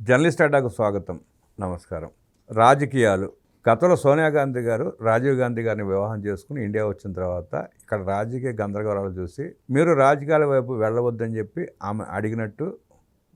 Journalist అడ్డాకు స్వాగతం. నమస్కారం. రాజకీయాలు గతంలో సోనియా గాంధీ గారు రాజీవ్ గాంధీ గారిని వివాహం చేసుకుని ఇండియా వచ్చిన తర్వాత ఇక్కడ రాజకీయ గందరగోళాలు చూసి మీరు రాజకీయాల వైపు వెళ్ళవద్దని చెప్పి ఆమె అడిగినట్టు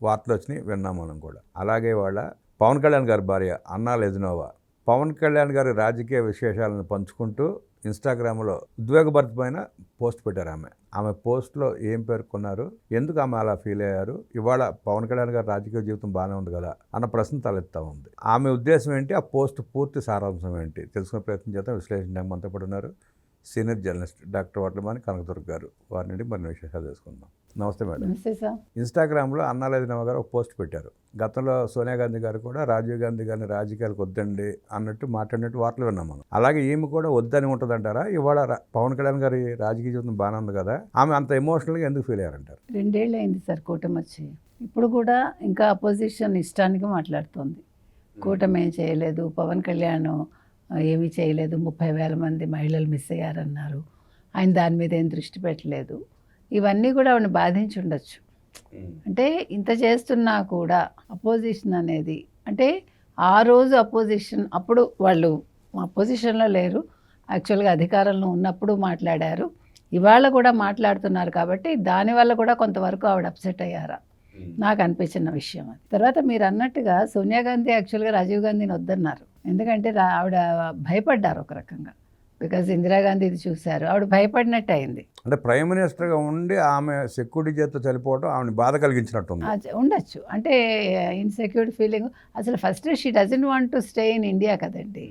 వార్తలు వచ్చినాయి, విన్నాం మనం కూడా. అలాగే వాళ్ళ పవన్ కళ్యాణ్ గారి భార్య అన్నా లెజ్నోవా పవన్ కళ్యాణ్ గారి రాజకీయ విశేషాలను పంచుకుంటూ ఇన్స్టాగ్రామ్లో ఉద్వేగభరితమైన పోస్ట్ పెట్టారు. ఆమె పోస్ట్లో ఏం పేర్కొన్నారు, ఎందుకు ఆమె అలా ఫీల్ అయ్యారు, ఇవాళ పవన్ కళ్యాణ్ గారి రాజకీయ జీవితం బాగానే ఉంది కదా అన్న ప్రశ్న తలెత్తా ఉంది. ఆమె ఉద్దేశం ఏంటి, ఆ పోస్ట్ పూర్తి సారాంశం ఏంటి తెలుసుకునే ప్రయత్నం చేద్దాం. విశ్లేషించడానికి మనతో పాటు ఉన్నారు senior journalist doctor Vadlamani Kanakadurga గారు. వారి నుండి మరిన్ని విశేషాలు తెలుసుకుందాం. నమస్తే మేడం. నమస్తే సార్. ఇన్స్టాగ్రామ్లో అన్నా లెజ్నోవా గారు ఒక పోస్ట్ పెట్టారు. గతంలో సోనియా గాంధీ గారు కూడా రాజీవ్ గాంధీ గారిని రాజకీయాలకు వద్దండి అన్నట్టు మాట్లాడినట్టు వార్తలు విన్నాం మనం. అలాగే ఈమె కూడా వద్దని ఉంటుందంటారా? ఇవాళ పవన్ కళ్యాణ్ గారి రాజకీయ జీవితం బాగానే ఉంది కదా, ఆమె అంత ఎమోషనల్గా ఎందుకు ఫీల్ అయ్యారంటారు? 2 ఏళ్ళు అయింది సార్ కూటమి వచ్చి. ఇప్పుడు కూడా ఇంకా అపోజిషన్ ఇష్టానికి మాట్లాడుతోంది. కూటమి ఏం చేయలేదు, పవన్ కళ్యాణ్ ఏమీ చేయలేదు, 30,000 మంది మహిళలు మిస్ అయ్యారన్నారు, ఆయన దాని మీద ఏం దృష్టి పెట్టలేదు. ఇవన్నీ కూడా ఆవిడని బాధించి ఉండొచ్చు. అంటే ఇంత చేస్తున్నా కూడా అపోజిషన్ అనేది, అంటే ఆ రోజు అపోజిషన్, అప్పుడు వాళ్ళు అపోజిషన్లో లేరు, యాక్చువల్గా అధికారంలో ఉన్నప్పుడు మాట్లాడారు, ఇవాళ కూడా మాట్లాడుతున్నారు. కాబట్టి దానివల్ల కూడా కొంతవరకు ఆవిడ అప్సెట్ అయ్యారా నాకు అనిపించిన విషయం అది. తర్వాత మీరు అన్నట్టుగా సోనియా గాంధీ యాక్చువల్గా రాజీవ్ గాంధీని వద్దన్నారు. ఎందుకంటే ఆవిడ భయపడ్డారు ఒక రకంగా. బికాజ్ ఇందిరాగాంధీ ఇది చూశారు, ఆవిడ భయపడినట్టు అయింది. అంటే ప్రైమ్ మినిస్టర్గా ఉండి ఆమె సెక్యూరిటీ చేత చనిపోవడం ఆమె బాధ కలిగించినట్టు ఉండొచ్చు. అంటే ఇన్సెక్యూర్ ఫీలింగ్. అసలు first she doesn't want to stay in India కదండి.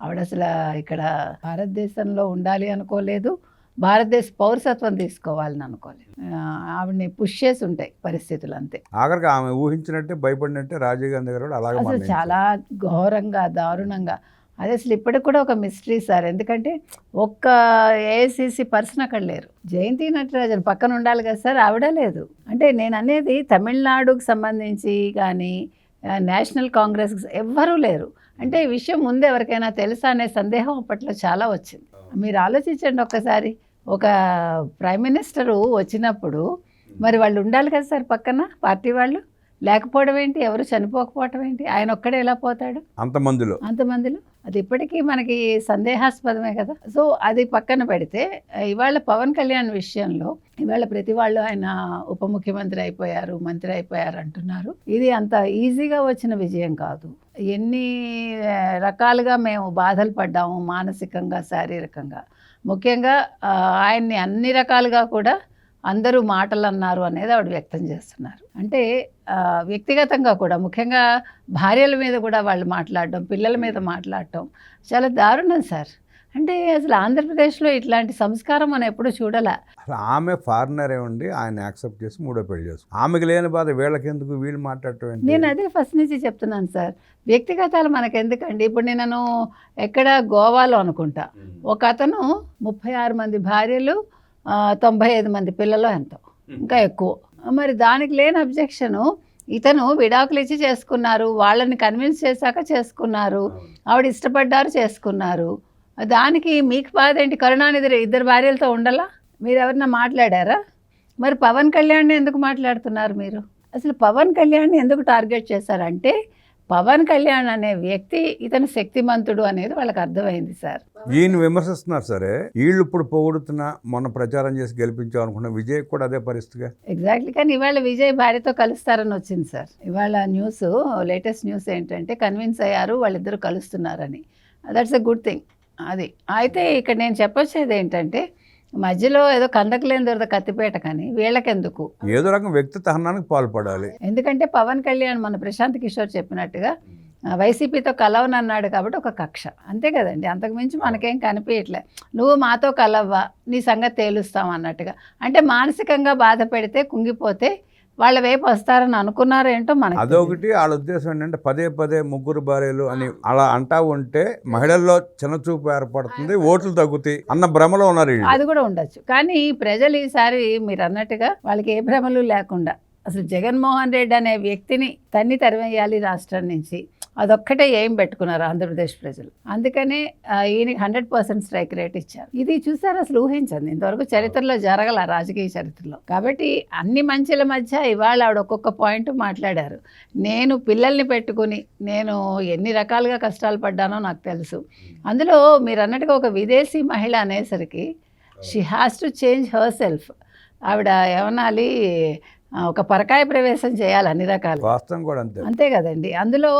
ఆవిడ అసలు ఇక్కడ భారతదేశంలో ఉండాలి అనుకోలేదు, భారతదేశ పౌరసత్వం తీసుకోవాలని అనుకోలేదు. ఆవిడని పుష్ చేసి ఉంటాయి పరిస్థితులు, అంతే. ఆఖరికి ఆమె ఊహించినట్టే భయపడినట్టే రాజీవ్ గాంధీ గారు అలాగే అసలు చాలా ఘోరంగా దారుణంగా. అది అసలు ఇప్పటికి కూడా ఒక మిస్టరీ సార్. ఎందుకంటే ఒక్క ఏఐసిసి పర్సన్ అక్కడ లేరు. జయంతి నటరాజన్ పక్కన ఉండాలి కదా సార్, ఆవిడ లేదు. అంటే నేను అనేది తమిళనాడుకు సంబంధించి కానీ నేషనల్ కాంగ్రెస్ ఎవ్వరూ లేరు. అంటే ఈ విషయం ముందు ఎవరికైనా తెలుసా అనే సందేహం అప్పట్లో చాలా వచ్చింది. మీరు ఆలోచించండి ఒక్కసారి, ఒక ప్రైమ్ మినిస్టరు వచ్చినప్పుడు మరి వాళ్ళు ఉండాలి కదా సార్ పక్కన, పార్టీ వాళ్ళు లేకపోవడం ఏంటి, ఎవరు చనిపోకపోవటం ఏంటి, ఆయన ఒక్కడే ఎలా పోతాడు అంతమందిలో? అది ఇప్పటికీ మనకి సందేహాస్పదమే కదా. సో అది పక్కన పెడితే ఇవాళ పవన్ కళ్యాణ్ విషయంలో ఇవాళ ప్రతి వాళ్ళు ఆయన ఉప ముఖ్యమంత్రి అయిపోయారు, మంత్రి అయిపోయారు అంటున్నారు. ఇది అంత ఈజీగా వచ్చిన విజయం కాదు. ఎన్ని రకాలుగా మేము బాధలు పడ్డాము, మానసికంగా శారీరకంగా. ముఖ్యంగా ఆయన్ని అన్ని రకాలుగా కూడా అందరూ మాటలు అన్నారు అనేది ఆవిడ వ్యక్తం చేస్తున్నారు. అంటే వ్యక్తిగతంగా కూడా, ముఖ్యంగా భార్యల మీద కూడా వాళ్ళు మాట్లాడడం, పిల్లల మీద మాట్లాడటం చాలా దారుణం సార్. అంటే అసలు ఆంధ్రప్రదేశ్లో ఇట్లాంటి సంస్కారం మనం ఎప్పుడు చూడాలా. అసలు ఆమె ఫారినరే ఉండి ఆయన యాక్సెప్ట్ చేసి మూడో పెళ్లి చేసి ఆమెకి లేని బాధ వీళ్ళకి ఎందుకు, వీళ్ళు మాట్లాడటం? నేను అదే ఫస్ట్ నుంచి చెప్తున్నాను సార్, వ్యక్తిగతాలు మనకెందుకండి. ఇప్పుడు నేను ఎక్కడ గోవాలో అనుకుంటా, ఒక అతను 36 మంది భార్యలు, 95 మంది పిల్లలు, ఎంతో ఇంకా ఎక్కువ. మరి దానికి లేని అబ్జెక్షను, ఇతను విడాకులు ఇచ్చి చేసుకున్నారు, వాళ్ళని కన్విన్స్ చేశాక చేసుకున్నారు, ఆవిడ ఇష్టపడ్డారు చేసుకున్నారు. దానికి మీకు బాధ ఏంటి? కరుణానిధి 2 భార్యలతో ఉండాలా? మీరు ఎవరన్నా మాట్లాడారా? మరి పవన్ కళ్యాణ్ని ఎందుకు మాట్లాడుతున్నారు మీరు? అసలు పవన్ కళ్యాణ్ని ఎందుకు టార్గెట్ చేశారంటే, పవన్ కళ్యాణ్ అనే వ్యక్తి ఇతను శక్తిమంతుడు అనేది వాళ్ళకి అర్థమైంది సార్. ఈయన విమర్శిస్తున్నారు సరే, వీళ్ళు ఇప్పుడు పొగుడుతున్నా మొన్న ప్రచారం చేసి గెలిపించాం అనుకున్న విజయ్ కూడా అదే పరిస్థితిగా. ఎగ్జాక్ట్లీ. కానీ ఇవాళ విజయ్ భార్యతో కలుస్తారని వచ్చింది సార్. ఇవాళ న్యూస్, లేటెస్ట్ న్యూస్ ఏంటంటే కన్విన్స్ అయ్యారు వాళ్ళిద్దరు కలుస్తున్నారని. That's a good thing. అది అయితే ఇక్కడ నేను చెప్పొచ్చేది ఏంటంటే, మధ్యలో ఏదో కందకలేని దొరద కత్తిపేట కానీ వీళ్ళకెందుకు? ఏదో రకం వ్యక్తి దహనానికి పాల్పడాలి. ఎందుకంటే పవన్ కళ్యాణ్ మన ప్రశాంత్ కిషోర్ చెప్పినట్టుగా వైసీపీతో కలవనన్నాడు కాబట్టి ఒక కక్ష, అంతే కదండి. అంతకుమించి మనకేం కనిపించట్లే. నువ్వు మాతో కలవ్వా, నీ సంగతి తేలుస్తాం అన్నట్టుగా. అంటే మానసికంగా బాధ పెడితే, కుంగిపోతే వాళ్ళ వైపు వస్తారని అనుకున్నారో ఏంటో మనకి. అదొకటి. వాళ్ళ ఉద్దేశం ఏంటంటే పదే 3 భార్యలు అని అలా అంటా ఉంటే మహిళల్లో చిన్నచూపు ఏర్పడుతుంది, ఓట్లు తగ్గుతాయి అన్న భ్రమలో ఉన్నారు. అది కూడా ఉండొచ్చు. కానీ ప్రజలు ఈసారి మీరు అన్నట్టుగా వాళ్ళకి ఏ భ్రమలు లేకుండా అసలు జగన్మోహన్ రెడ్డి అనే వ్యక్తిని తరిమేయాలి రాష్ట్రం నుంచి, అదొక్కటే ఏం పెట్టుకున్నారు ఆంధ్రప్రదేశ్ ప్రజలు. అందుకనే ఈయనకి 100% స్ట్రైక్ రేట్ ఇచ్చారు. ఇది చూసారు, అసలు ఊహించండి, ఇంతవరకు చరిత్రలో జరగల, రాజకీయ చరిత్రలో. కాబట్టి అన్ని మంచిల మధ్య ఇవాళ ఆవిడ ఒక్కొక్క పాయింట్ మాట్లాడారు. నేను పిల్లల్ని పెట్టుకుని నేను ఎన్ని రకాలుగా కష్టాలు పడ్డానో నాకు తెలుసు. అందులో మీరు అన్నట్టుగా ఒక విదేశీ మహిళ అనేసరికి she has to change her self. ఆవిడ ఏమనాలి, ఒక పరకాయ ప్రవేశం చేయాలి అన్ని రకాలు. వాస్తవం కూడా అంతే. అంతే కదండి. అందులో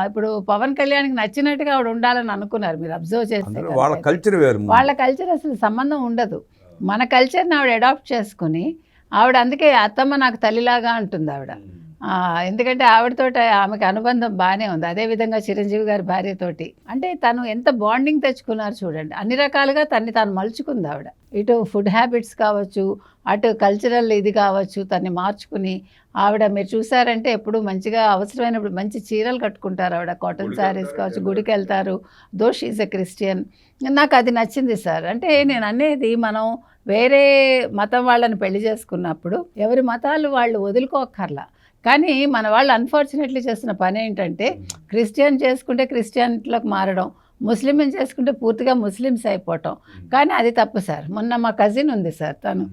ఇప్పుడు పవన్ కళ్యాణ్కి నచ్చినట్టుగా ఆవిడ ఉండాలని అనుకున్నారు. మీరు అబ్జర్వ్ చేస్తే వాళ్ళ కల్చర్ వేరు, వాళ్ళ కల్చర్ అసలు సంబంధం ఉండదు. మన కల్చర్ని ఆవిడ అడాప్ట్ చేసుకుని ఆవిడ అందుకే అత్తమ్మ నాకు తల్లిలాగా అంటుంది ఆవిడ. ఎందుకంటే ఆవిడతోటి ఆమెకి అనుబంధం బాగానే ఉంది. అదేవిధంగా చిరంజీవి గారి భార్యతోటి. అంటే తను ఎంత బాండింగ్ తెచ్చుకున్నారు చూడండి. అన్ని రకాలుగా తన్ని తాను మలుచుకుంది ఆవిడ. ఇటు ఫుడ్ హ్యాబిట్స్ కావచ్చు, అటు కల్చరల్ ఇది కావచ్చు, తన్ని మార్చుకుని ఆవిడ మీరు చూసారంటే ఎప్పుడు మంచిగా అవసరమైనప్పుడు మంచి చీరలు కట్టుకుంటారు ఆవిడ. కాటన్ శారీస్ కావచ్చు, గుడికి వెళ్తారు. దో షీజ్ ఎ క్రిస్టియన్. నాకు అది నచ్చింది సార్. అంటే నేను అనేది, మనం వేరే మతం వాళ్ళని పెళ్లి చేసుకున్నప్పుడు ఎవరి మతాలు వాళ్ళు వదులుకోక్కర్లా. కానీ మన వాళ్ళు అన్ఫార్చునేట్లీ చేస్తున్న పని ఏంటంటే, క్రిస్టియన్ చేసుకుంటే క్రిస్టియన్లోకి మారడం, ముస్లింని చేసుకుంటే పూర్తిగా ముస్లిమ్స్ అయిపోవటం. కానీ అది తప్పు సార్. మొన్న మా కజిన్ ఉంది సార్, తను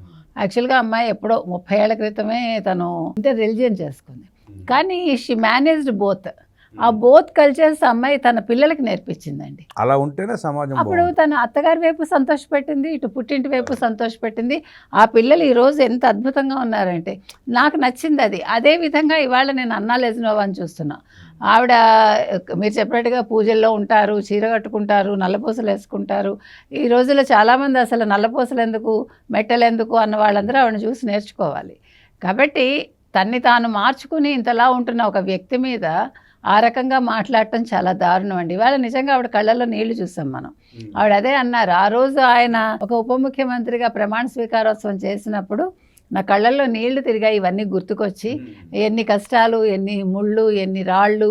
యాక్చువల్గా అమ్మాయి ఎప్పుడో 30 ఏళ్ల క్రితమే తను ఇంటర్ రిలిజియన్ చేసుకుంది. కానీ షీ మేనేజ్డ్ బోత్. ఆ బోత్ కల్చర్స్ అమ్మాయి తన పిల్లలకి నేర్పించిందండి. అలా ఉంటేనే సమాజం. అప్పుడు తను అత్తగారి వైపు సంతోషపెట్టింది, ఇటు పుట్టింటి వైపు సంతోషపెట్టింది. ఆ పిల్లలు ఈరోజు ఎంత అద్భుతంగా ఉన్నారంటే నాకు నచ్చింది అది. అదేవిధంగా ఇవాళ నేను అన్నా లెజ్నోవాని చూస్తున్నా. ఆవిడ మీరు చెప్పినట్టుగా పూజల్లో ఉంటారు, చీర కట్టుకుంటారు, నల్లపూసలు వేసుకుంటారు. ఈ రోజుల్లో చాలామంది అసలు నల్లపూసలు ఎందుకు, మెట్టలు ఎందుకు అన్న వాళ్ళందరూ ఆవిడని చూసి నేర్చుకోవాలి. కాబట్టి తన్ని తాను మార్చుకుని ఇంతలా ఉంటున్న ఒక వ్యక్తి మీద ఆ రకంగా మాట్లాడటం చాలా దారుణం అండి. ఇవాళ నిజంగా ఆవిడ కళ్ళల్లో నీళ్లు చూసాం మనం. ఆవిడ అదే అన్నారు, ఆ రోజు ఆయన ఒక ఉప ముఖ్యమంత్రిగా ప్రమాణ స్వీకారోత్సవం చేసినప్పుడు నా కళ్ళల్లో నీళ్లు తిరిగాయి. ఇవన్నీ గుర్తుకొచ్చి ఎన్ని కష్టాలు, ఎన్ని ముళ్ళు, ఎన్ని రాళ్ళు,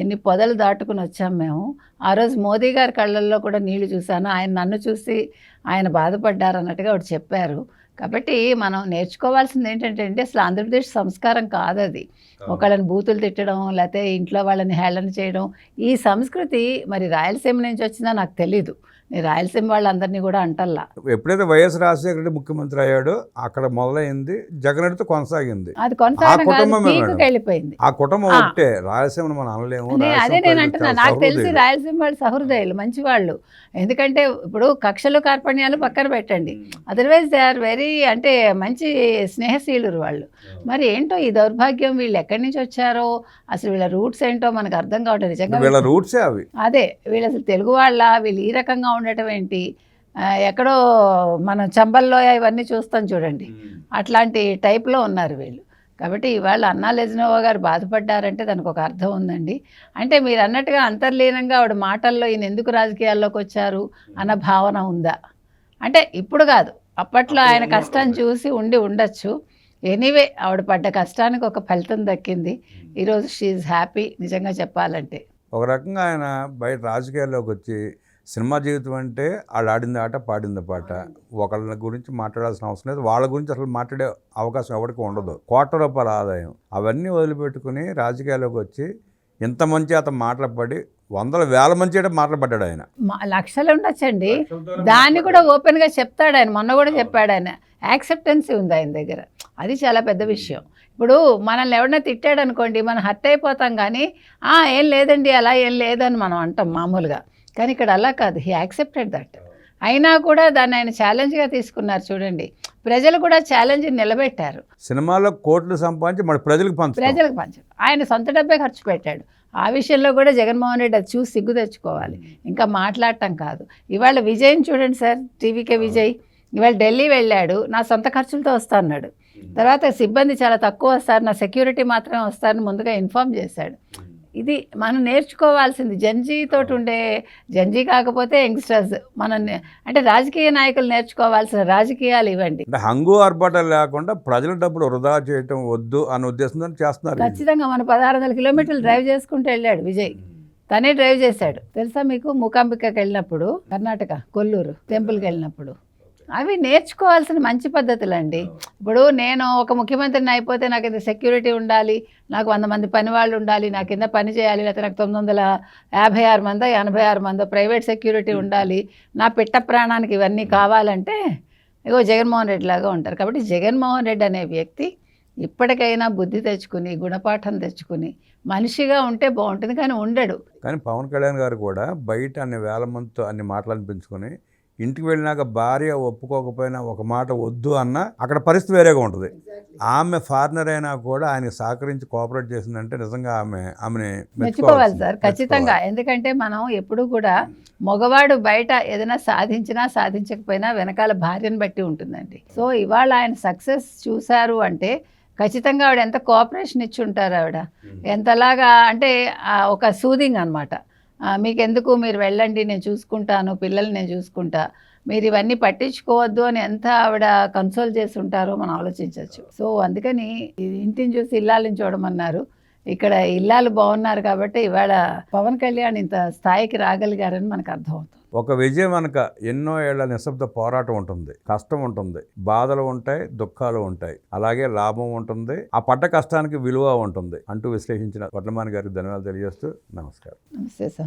ఎన్ని పొదలు దాటుకుని వచ్చాం మేము. ఆ రోజు మోదీ గారి కళ్ళల్లో కూడా నీళ్లు చూశాను. ఆయన నన్ను చూసి ఆయన బాధపడ్డారు అన్నట్టుగా ఆవిడ చెప్పారు. కాబట్టి మనం నేర్చుకోవాల్సింది ఏంటంటే అండి, అసలు ఆంధ్రప్రదేశ్ సంస్కారం కాదు అది. ఒకళ్ళని బూతులు తిట్టడం, లేకపోతే ఇంట్లో వాళ్ళని హేళన చేయడం, ఈ సంస్కృతి మరి రాయలసీమ నుంచి వచ్చిందా నాకు తెలీదు. నేను రాయలసీమ వాళ్ళందరినీ కూడా అంటల్లా. ఎప్పుడైతే వైఎస్ రాజశేఖర రెడ్డి ముఖ్యమంత్రి అయ్యాడో అక్కడ మొదలైంది, జగన్ రెడ్డితో కొనసాగింది. అది కొనసాగడం వెళ్ళిపోయింది. ఆ కుటుంబం ఉంటే రాయలసీమను మనం అనలేము. అదే నేను అంటున్నా, నాకు తెలిసి రాయలసీమ వాళ్ళు సహృదయులు, మంచి వాళ్ళు. ఎందుకంటే ఇప్పుడు కక్షలు కార్పణ్యాలు పక్కన పెట్టండి, అదర్వైజ్ దే ఆర్ వెరీ, అంటే మంచి స్నేహశీలురు వాళ్ళు. మరి ఏంటో ఈ దౌర్భాగ్యం, వీళ్ళు ఎక్కడి నుంచి వచ్చారో, అసలు వీళ్ళ రూట్స్ ఏంటో మనకు అర్థం కావట్లేదు నిజంగా. వీళ్ళ రూట్సే అవి. అదే, వీళ్ళు అసలు తెలుగు వాళ్ళ, వీళ్ళు ఈ రకంగా ఉండటం ఏంటి? ఎక్కడో మనం చంబల్లో ఇవన్నీ చూస్తాం చూడండి, అట్లాంటి టైప్లో ఉన్నారు వీళ్ళు. కాబట్టి ఇవాళ అన్నా లెజ్నోవా గారు బాధపడ్డారంటే దానికి ఒక అర్థం ఉందండి. అంటే మీరు అన్నట్టుగా అంతర్లీనంగా ఆవిడ మాటల్లో ఈయన ఎందుకు రాజకీయాల్లోకి వచ్చారు అన్న భావన ఉందా అంటే, ఇప్పుడు కాదు, అప్పట్లో ఆయన కష్టం చూసి ఉండొచ్చు. ఎనీవే ఆవిడ పడ్డ కష్టానికి ఒక ఫలితం దక్కింది. ఈరోజు షీఈ్ హ్యాపీ నిజంగా చెప్పాలంటే. ఒక రకంగా ఆయన బయట రాజకీయాల్లోకి వచ్చి సినిమా జీవితం అంటే వాళ్ళు ఆడింది ఆట, పాడింది పాట. ఒకళ్ళ గురించి మాట్లాడాల్సిన అవసరం లేదు, వాళ్ళ గురించి అసలు మాట్లాడే అవకాశం ఎవరికి ఉండదు. ₹1,00,00,000 ఆదాయం అవన్నీ వదిలిపెట్టుకుని రాజకీయాల్లోకి వచ్చి ఇంత మంచి అతను మాట్లాడి వందల వేల మంచి మాట్లాడ్డాడు ఆయన. లక్షలు ఉండొచ్చండి, దాన్ని కూడా ఓపెన్గా చెప్తాడు ఆయన. మొన్న కూడా చెప్పాడు ఆయన, యాక్సెప్టెన్సీ ఉంది ఆయన దగ్గర. అది చాలా పెద్ద విషయం. ఇప్పుడు మనల్ని ఎవరైనా తిట్టాడు అనుకోండి, మనం హర్ట్ అయిపోతాం, కానీ ఏం లేదండి అలా ఏం లేదని మనం అంటాం మామూలుగా. కానీ ఇక్కడ అలా కాదు, హీ యాక్సెప్టెడ్ దట్. అయినా కూడా దాన్ని ఆయన ఛాలెంజ్గా తీసుకున్నారు చూడండి. ప్రజలు కూడా ఛాలెంజ్ నిలబెట్టారు. సినిమాలో కోట్లు సంపాదించి మరి ప్రజలకు పంచారు. ఆయన సొంత డబ్బే ఖర్చు పెట్టాడు. ఆ విషయంలో కూడా జగన్మోహన్ రెడ్డి అది చూసి సిగ్గు తెచ్చుకోవాలి, ఇంకా మాట్లాడటం కాదు. ఇవాళ విజయ్ని చూడండి సార్, టీవీకే విజయ్ ఇవాళ ఢిల్లీ వెళ్ళాడు, నా సొంత ఖర్చులతో వస్తా అన్నాడు. తర్వాత సిబ్బంది చాలా తక్కువ వస్తారు, నా సెక్యూరిటీ మాత్రమే వస్తారని ముందుగా ఇన్ఫార్మ్ చేశాడు. ఇది మనం నేర్చుకోవాల్సింది. జంజీతో ఉండే, జంజీ కాకపోతే యంగ్స్టర్స్, మనం అంటే రాజకీయ నాయకులు నేర్చుకోవాల్సిన రాజకీయాలు ఇవ్వండి. హంగు ఆర్భాటాలు లేకుండా ప్రజల డబ్బులు వృధా చేయటం వద్దు అనే ఉద్దేశంతో చేస్తున్నారు. ఖచ్చితంగా మన 1600 కిలోమీటర్లు డ్రైవ్ చేసుకుంటూ వెళ్ళాడు విజయ్. తనే డ్రైవ్ చేశాడు తెలుసా మీకు. మూకాంబికకి వెళ్ళినప్పుడు, కర్ణాటక కొల్లూరు టెంపుల్కి వెళ్ళినప్పుడు అవి నేర్చుకోవాల్సిన మంచి పద్ధతులండి. ఇప్పుడు నేను ఒక ముఖ్యమంత్రిని అయిపోతే నాకు ఇంత సెక్యూరిటీ ఉండాలి, నాకు 100 మంది పని వాళ్ళు ఉండాలి, నా కింద పని చేయాలి, లేకపోతే నాకు 956 మందో 86 మందో ప్రైవేట్ సెక్యూరిటీ ఉండాలి, నా పిట్ట ప్రాణానికి ఇవన్నీ కావాలంటే ఇగో జగన్మోహన్ రెడ్డి లాగా ఉంటారు. కాబట్టి జగన్మోహన్ రెడ్డి అనే వ్యక్తి ఇప్పటికైనా బుద్ధి తెచ్చుకుని, గుణపాఠం తెచ్చుకుని మనిషిగా ఉంటే బాగుంటుంది, కానీ ఉండడు. కానీ పవన్ కళ్యాణ్ గారు కూడా బయట అన్ని వేల మందితో అన్ని మాటలు అనిపించుకొని ఇంటికి వెళ్ళినాక భార్య ఒప్పుకోకపోయినా ఒక మాట వద్దు అన్నా అక్కడ పరిస్థితి వేరేగా ఉంటుంది. ఆమె ఫారినర్ అయినా కూడా ఆయన సహకరించి కోఆపరేట్ చేసిందంటే నిజంగా ఆమెని మెచ్చుకోవాలి సార్, ఖచ్చితంగా. ఎందుకంటే మనం ఎప్పుడు కూడా మగవాడు బయట ఏదైనా సాధించినా సాధించకపోయినా వెనకాల భార్యను బట్టి ఉంటుందండి. సో ఇవాళ ఆయన సక్సెస్ చూశారు అంటే ఖచ్చితంగా ఆవిడ ఎంత కోఆపరేషన్ ఇచ్చి ఉంటారు, ఆవిడ ఎంతలాగా అంటే ఒక సూదింగ్ అనమాట. మీకెందుకు, మీరు వెళ్ళండి, నేను చూసుకుంటాను, పిల్లల్ని నేను చూసుకుంటా, మీరు ఇవన్నీ పట్టించుకోవద్దు అని ఎంత ఆవిడ కన్సోల్ చేసి ఉంటారో మనం ఆలోచించవచ్చు. సో అందుకని ఇంటిని చూసి ఇల్లాలని చూడమన్నారు. ఇక్కడ ఇల్లాలు బాగున్నారు కాబట్టి ఇవాళ పవన్ కళ్యాణ్ ఇంత స్థాయికి రాగలిగారని మనకు అర్థమవుతుంది. ఒక విజయం వెనక ఎన్నో ఏళ్ల నిశ్శబ్ద పోరాటం ఉంటుంది, కష్టం ఉంటుంది, బాధలు ఉంటాయి, దుఃఖాలు ఉంటాయి, అలాగే లాభం ఉంటుంది, ఆ పడ్డ కష్టానికి విలువ ఉంటుంది అంటూ విశ్లేషించిన వడ్లమాని గారికి ధన్యవాదాలు తెలియజేస్తూ నమస్కారం. నమస్తే సార్.